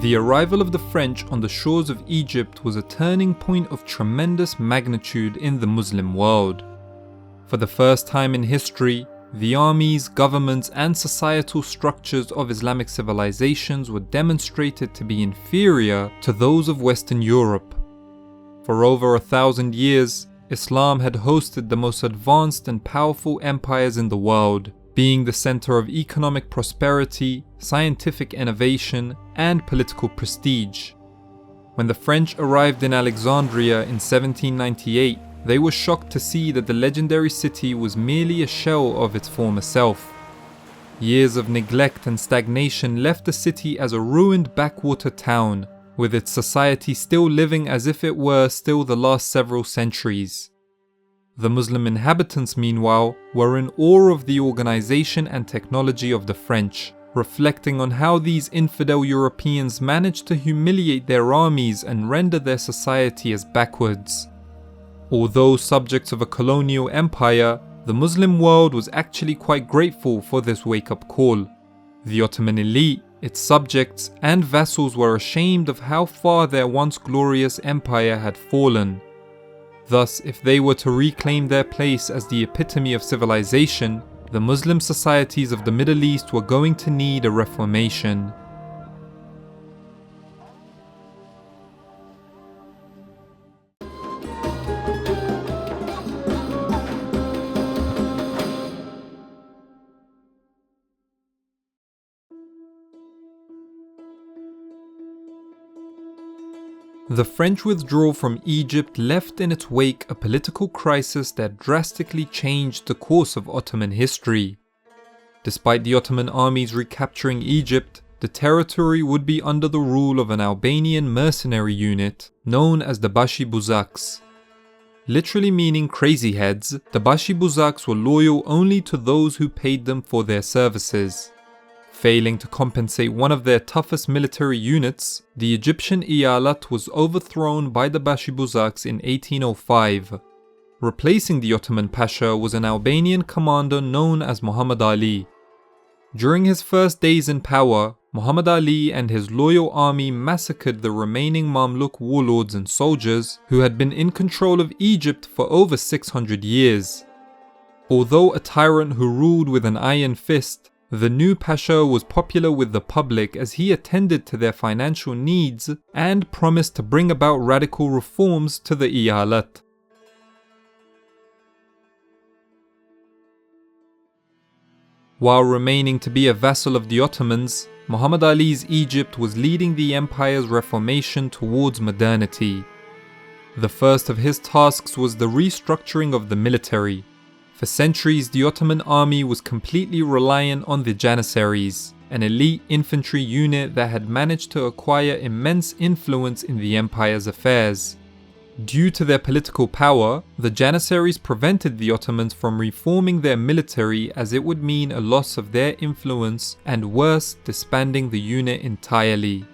The arrival of the French on the shores of Egypt was a turning point of tremendous magnitude in the Muslim world. For the first time in history, the armies, governments, and societal structures of Islamic civilizations were demonstrated to be inferior to those of Western Europe. For over 1,000 years, Islam had hosted the most advanced and powerful empires in the world, being the center of economic prosperity, scientific innovation, and political prestige. When the French arrived in Alexandria in 1798, they were shocked to see that the legendary city was merely a shell of its former self. Years of neglect and stagnation left the city as a ruined backwater town, with its society still living as if it were still the last several centuries. The Muslim inhabitants, meanwhile, were in awe of the organization and technology of the French, reflecting on how these infidel Europeans managed to humiliate their armies and render their society as backwards. Although subjects of a colonial empire, the Muslim world was actually quite grateful for this wake-up call. The Ottoman elite, its subjects, and vassals were ashamed of how far their once glorious empire had fallen. Thus, if they were to reclaim their place as the epitome of civilization, the Muslim societies of the Middle East were going to need a reformation. The French withdrawal from Egypt left in its wake a political crisis that drastically changed the course of Ottoman history. Despite the Ottoman armies recapturing Egypt, the territory would be under the rule of an Albanian mercenary unit known as the Bashibuzaks. Literally meaning crazy heads, the Bashibuzaks were loyal only to those who paid them for their services. Failing to compensate one of their toughest military units, the Egyptian Iyalat was overthrown by the Bashibuzaks in 1805. Replacing the Ottoman Pasha was an Albanian commander known as Muhammad Ali. During his first days in power, Muhammad Ali and his loyal army massacred the remaining Mamluk warlords and soldiers who had been in control of Egypt for over 600 years. Although a tyrant who ruled with an iron fist, the new Pasha was popular with the public as he attended to their financial needs and promised to bring about radical reforms to the Iyalat. While remaining to be a vassal of the Ottomans, Muhammad Ali's Egypt was leading the empire's reformation towards modernity. The first of his tasks was the restructuring of the military. For centuries, the Ottoman army was completely reliant on the Janissaries, an elite infantry unit that had managed to acquire immense influence in the empire's affairs. Due to their political power, the Janissaries prevented the Ottomans from reforming their military as it would mean a loss of their influence and worse, disbanding the unit entirely.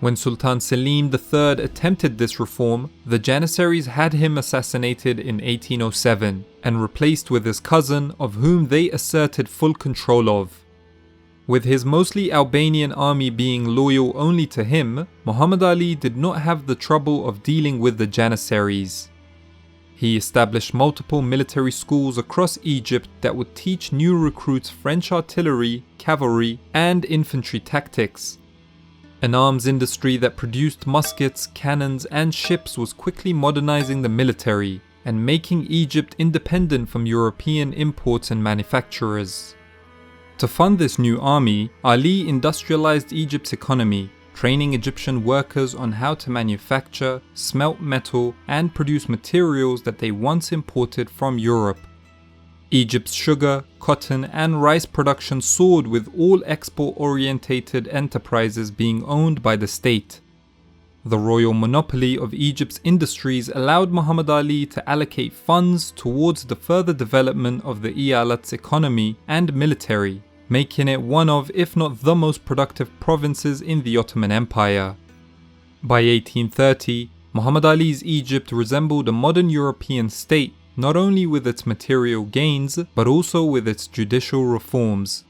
When Sultan Selim III attempted this reform, the Janissaries had him assassinated in 1807 and replaced with his cousin, of whom they asserted full control of. With his mostly Albanian army being loyal only to him, Muhammad Ali did not have the trouble of dealing with the Janissaries. He established multiple military schools across Egypt that would teach new recruits French artillery, cavalry, and infantry tactics. An arms industry that produced muskets, cannons, and ships was quickly modernizing the military and making Egypt independent from European imports and manufacturers. To fund this new army, Ali industrialized Egypt's economy, training Egyptian workers on how to manufacture, smelt metal, and produce materials that they once imported from Europe. Egypt's sugar, cotton, and rice production soared, with all export-orientated enterprises being owned by the state. The royal monopoly of Egypt's industries allowed Muhammad Ali to allocate funds towards the further development of the Iyalat's economy and military, making it one of, if not the most productive provinces in the Ottoman Empire. By 1830, Muhammad Ali's Egypt resembled a modern European state, not only with its material gains, but also with its judicial reforms.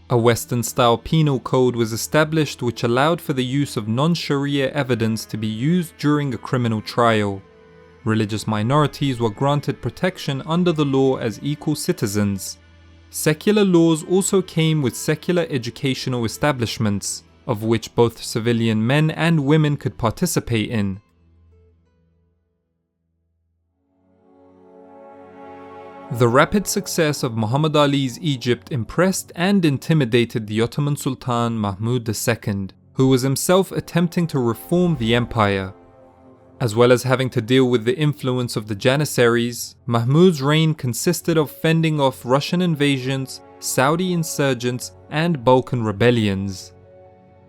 A Western-style penal code was established which allowed for the use of non-Sharia evidence to be used during a criminal trial. Religious minorities were granted protection under the law as equal citizens. Secular laws also came with secular educational establishments, of which both civilian men and women could participate in. The rapid success of Muhammad Ali's Egypt impressed and intimidated the Ottoman Sultan Mahmoud II, who was himself attempting to reform the empire. As well as having to deal with the influence of the Janissaries, Mahmud's reign consisted of fending off Russian invasions, Saudi insurgents, and Balkan rebellions.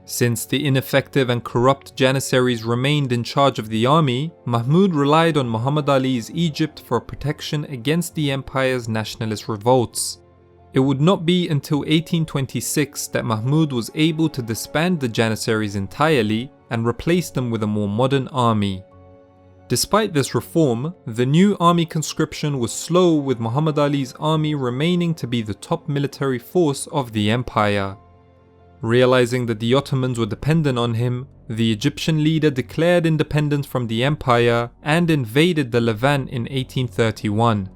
Since the ineffective and corrupt Janissaries remained in charge of the army, Mahmud relied on Muhammad Ali's Egypt for protection against the empire's nationalist revolts. It would not be until 1826 that Mahmud was able to disband the Janissaries entirely and replace them with a more modern army. Despite this reform, the new army conscription was slow, with Muhammad Ali's army remaining to be the top military force of the empire. Realizing that the Ottomans were dependent on him, the Egyptian leader declared independence from the empire and invaded the Levant in 1831.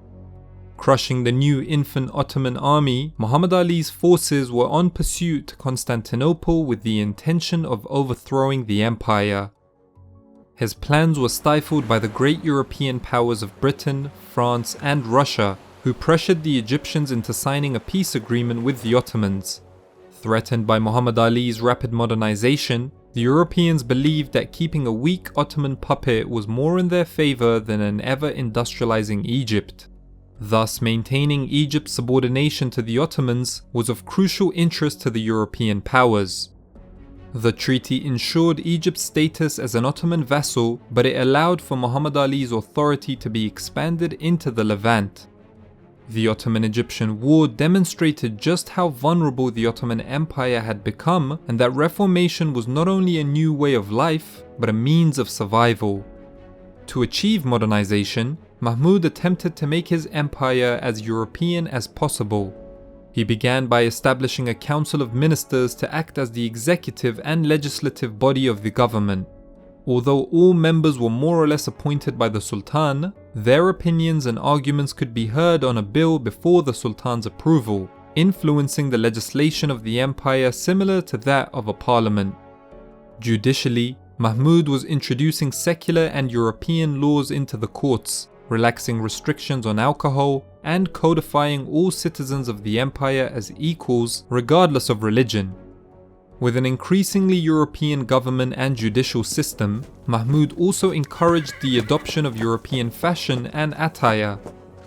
Crushing the new infant Ottoman army, Muhammad Ali's forces were on pursuit to Constantinople with the intention of overthrowing the empire. His plans were stifled by the great European powers of Britain, France, and Russia, who pressured the Egyptians into signing a peace agreement with the Ottomans. Threatened by Muhammad Ali's rapid modernization, the Europeans believed that keeping a weak Ottoman puppet was more in their favor than an ever-industrializing Egypt. Thus, maintaining Egypt's subordination to the Ottomans was of crucial interest to the European powers. The treaty ensured Egypt's status as an Ottoman vassal, but it allowed for Muhammad Ali's authority to be expanded into the Levant. The Ottoman-Egyptian War demonstrated just how vulnerable the Ottoman Empire had become, and that reformation was not only a new way of life, but a means of survival. To achieve modernization, Mahmud attempted to make his empire as European as possible. He began by establishing a council of ministers to act as the executive and legislative body of the government. Although all members were more or less appointed by the Sultan, their opinions and arguments could be heard on a bill before the Sultan's approval, influencing the legislation of the empire similar to that of a parliament. Judicially, Mahmud was introducing secular and European laws into the courts, relaxing restrictions on alcohol, and codifying all citizens of the empire as equals regardless of religion. With an increasingly European government and judicial system, Mahmud also encouraged the adoption of European fashion and attire.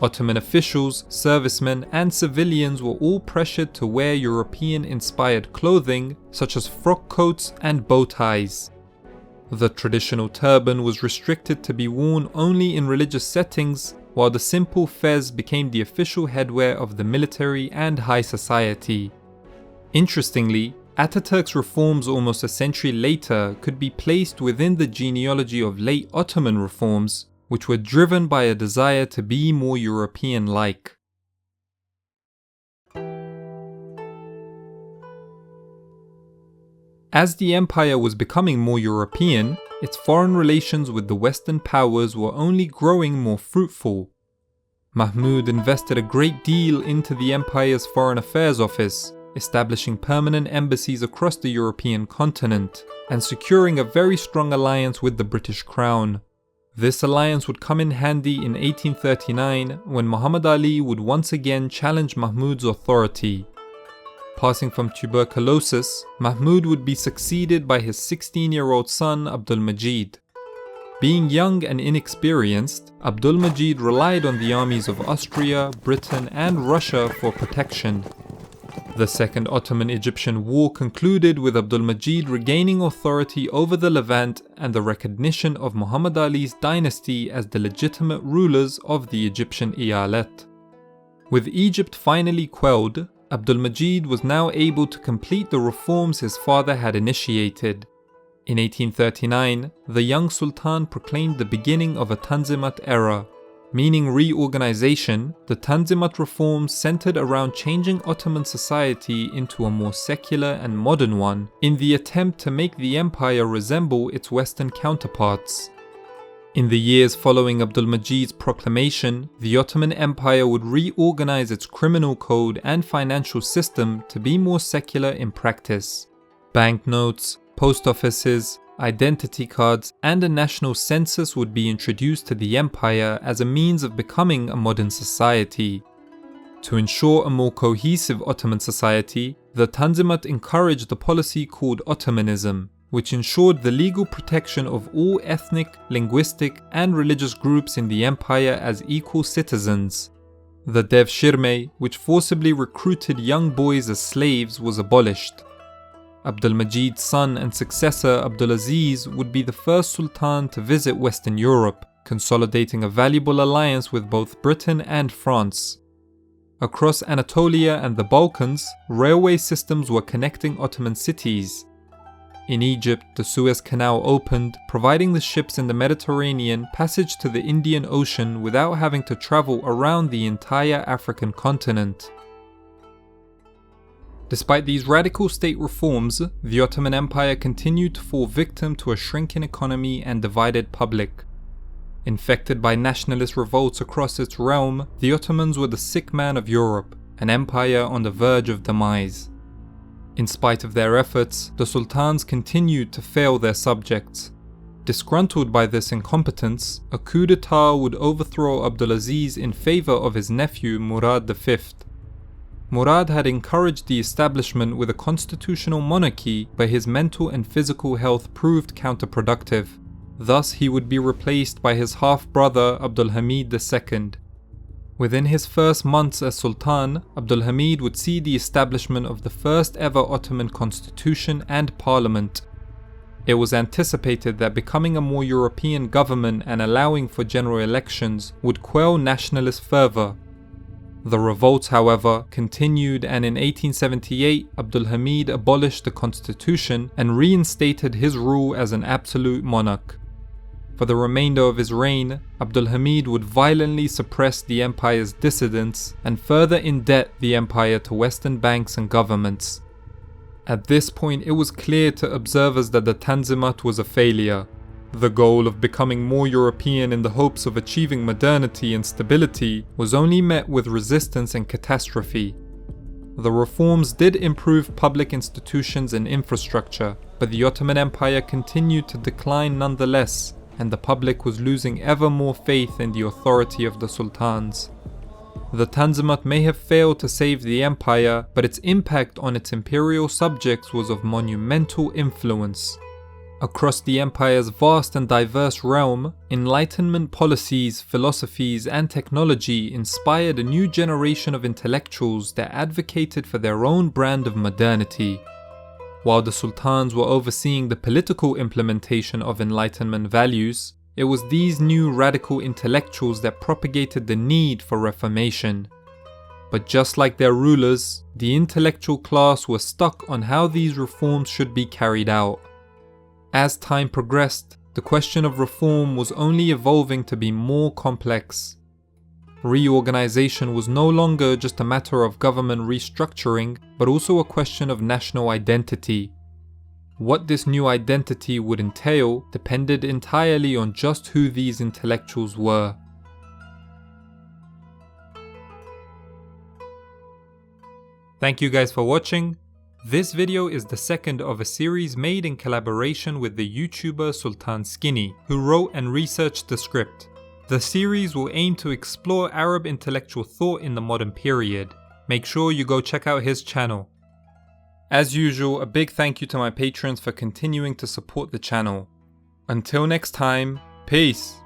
Ottoman officials, servicemen, and civilians were all pressured to wear European-inspired clothing such as frock coats and bow ties. The traditional turban was restricted to be worn only in religious settings, while the simple fez became the official headwear of the military and high society. Interestingly, Ataturk's reforms almost a century later could be placed within the genealogy of late Ottoman reforms, which were driven by a desire to be more European-like. As the empire was becoming more European, its foreign relations with the Western powers were only growing more fruitful. Mahmud invested a great deal into the empire's foreign affairs office, establishing permanent embassies across the European continent, and securing a very strong alliance with the British Crown. This alliance would come in handy in 1839 when Muhammad Ali would once again challenge Mahmud's authority. Passing from tuberculosis, Mahmud would be succeeded by his 16-year-old son Abdul-Majid. Being young and inexperienced, Abdul-Majid relied on the armies of Austria, Britain, and Russia for protection. The Second Ottoman-Egyptian War concluded with Abdul-Majid regaining authority over the Levant and the recognition of Muhammad Ali's dynasty as the legitimate rulers of the Egyptian Eyalet. With Egypt finally quelled, Abdul-Majid was now able to complete the reforms his father had initiated. In 1839, the young Sultan proclaimed the beginning of a Tanzimat era. Meaning reorganization, the Tanzimat reforms centered around changing Ottoman society into a more secular and modern one in the attempt to make the empire resemble its Western counterparts. In the years following Abdulmajid's proclamation, the Ottoman Empire would reorganize its criminal code and financial system to be more secular in practice. Banknotes, post offices, identity cards, and a national census would be introduced to the empire as a means of becoming a modern society. To ensure a more cohesive Ottoman society, the Tanzimat encouraged the policy called Ottomanism, which ensured the legal protection of all ethnic, linguistic, and religious groups in the empire as equal citizens. The Devshirme, which forcibly recruited young boys as slaves, was abolished. Abdulmajid's son and successor Abdulaziz would be the first sultan to visit Western Europe, consolidating a valuable alliance with both Britain and France. Across Anatolia and the Balkans, railway systems were connecting Ottoman cities. In Egypt, the Suez Canal opened, providing the ships in the Mediterranean passage to the Indian Ocean without having to travel around the entire African continent. Despite these radical state reforms, the Ottoman Empire continued to fall victim to a shrinking economy and divided public. Infected by nationalist revolts across its realm, the Ottomans were the sick man of Europe, an empire on the verge of demise. In spite of their efforts, the sultans continued to fail their subjects. Disgruntled by this incompetence, a coup d'etat would overthrow Abdulaziz in favor of his nephew Murad V. Murad had encouraged the establishment with a constitutional monarchy, but his mental and physical health proved counterproductive. Thus, he would be replaced by his half-brother Abdulhamid II. Within his first months as Sultan, Abdulhamid would see the establishment of the first ever Ottoman constitution and parliament. It was anticipated that becoming a more European government and allowing for general elections would quell nationalist fervour. The revolts, however, continued, and in 1878 Abdulhamid abolished the constitution and reinstated his rule as an absolute monarch. For the remainder of his reign, Abdulhamid would violently suppress the empire's dissidents and further indebt the empire to Western banks and governments. At this point, it was clear to observers that the Tanzimat was a failure. The goal of becoming more European in the hopes of achieving modernity and stability was only met with resistance and catastrophe. The reforms did improve public institutions and infrastructure, but the Ottoman Empire continued to decline nonetheless, and the public was losing ever more faith in the authority of the sultans. The Tanzimat may have failed to save the empire, but its impact on its imperial subjects was of monumental influence. Across the empire's vast and diverse realm, Enlightenment policies, philosophies, and technology inspired a new generation of intellectuals that advocated for their own brand of modernity. While the sultans were overseeing the political implementation of Enlightenment values, it was these new radical intellectuals that propagated the need for reformation. But just like their rulers, the intellectual class were stuck on how these reforms should be carried out. As time progressed, the question of reform was only evolving to be more complex. Reorganization was no longer just a matter of government restructuring, but also a question of national identity. What this new identity would entail depended entirely on just who these intellectuals were. Thank you guys for watching. This video is the second of a series made in collaboration with the YouTuber Sultan Skinny, who wrote and researched the script. The series will aim to explore Arab intellectual thought in the modern period. Make sure you go check out his channel. As usual, a big thank you to my patrons for continuing to support the channel. Until next time, peace!